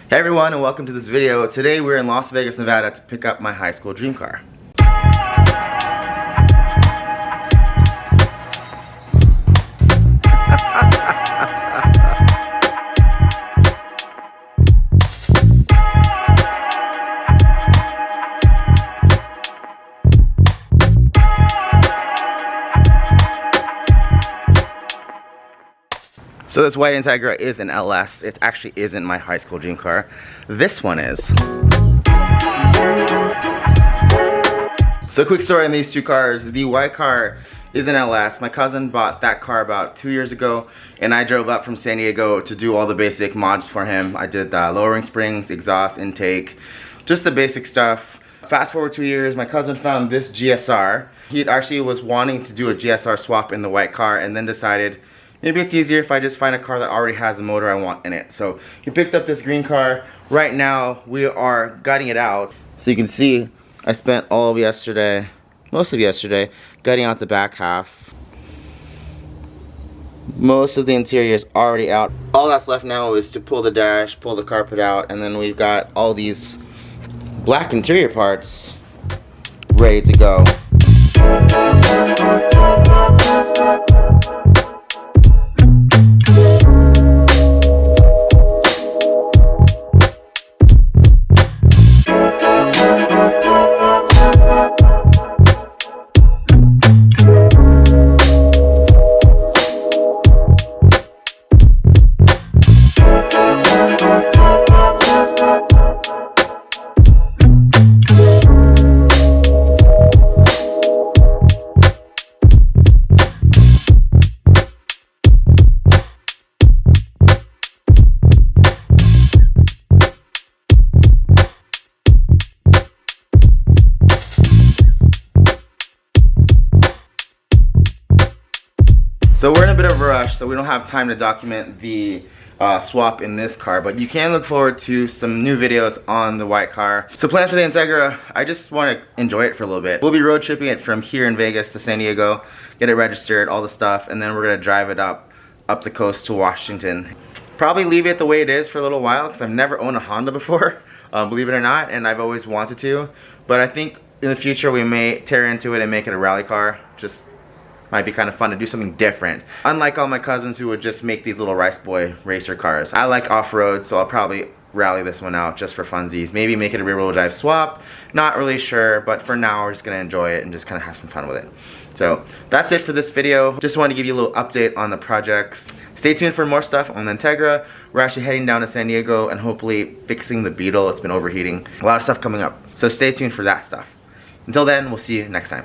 Hey everyone, and welcome to this video. Today we're in Las Vegas, Nevada to pick up my high school dream car. So this white Integra is an LS. It actually isn't my high school dream car. This one is. So quick story on these two cars. The white car is an LS. My cousin bought that car about 2 years ago, and I drove up from San Diego to do all the basic mods for him. I did lowering springs, exhaust, intake, just the basic stuff. Fast forward 2 years, my cousin found this GSR. He actually was wanting to do a GSR swap in the white car and then decided maybe it's easier if I just find a car that already has the motor I want in it. So he picked up this green car. Right now we are gutting it out. So you can see I spent all of yesterday, most of yesterday, gutting out the back half. Most of the interior is already out. All that's left now is to pull the dash, pull the carpet out, and then we've got all these black interior parts ready to go. So we're in a bit of a rush, so we don't have time to document the swap in this car, but you can look forward to some new videos on the white car. So plans for the Integra, I just want to enjoy it for a little bit. We'll be road tripping it from here in Vegas to San Diego, get it registered, all the stuff, and then we're going to drive it up the coast to Washington. Probably leave it the way it is for a little while, because I've never owned a Honda before, believe it or not, and I've always wanted to. But I think in the future we may tear into it and make it a rally car. Just might be kind of fun to do something different. Unlike all my cousins who would just make these little rice boy racer cars. I like off-road, so I'll probably rally this one out just for funsies. Maybe make it a rear-wheel drive swap. Not really sure, but for now we're just gonna enjoy it and just kind of have some fun with it. So that's it for this video. Just wanted to give you a little update on the projects. Stay tuned for more stuff on the Integra. We're actually heading down to San Diego and hopefully fixing the Beetle. It's been overheating. A lot of stuff coming up. So stay tuned for that stuff. Until then, we'll see you next time.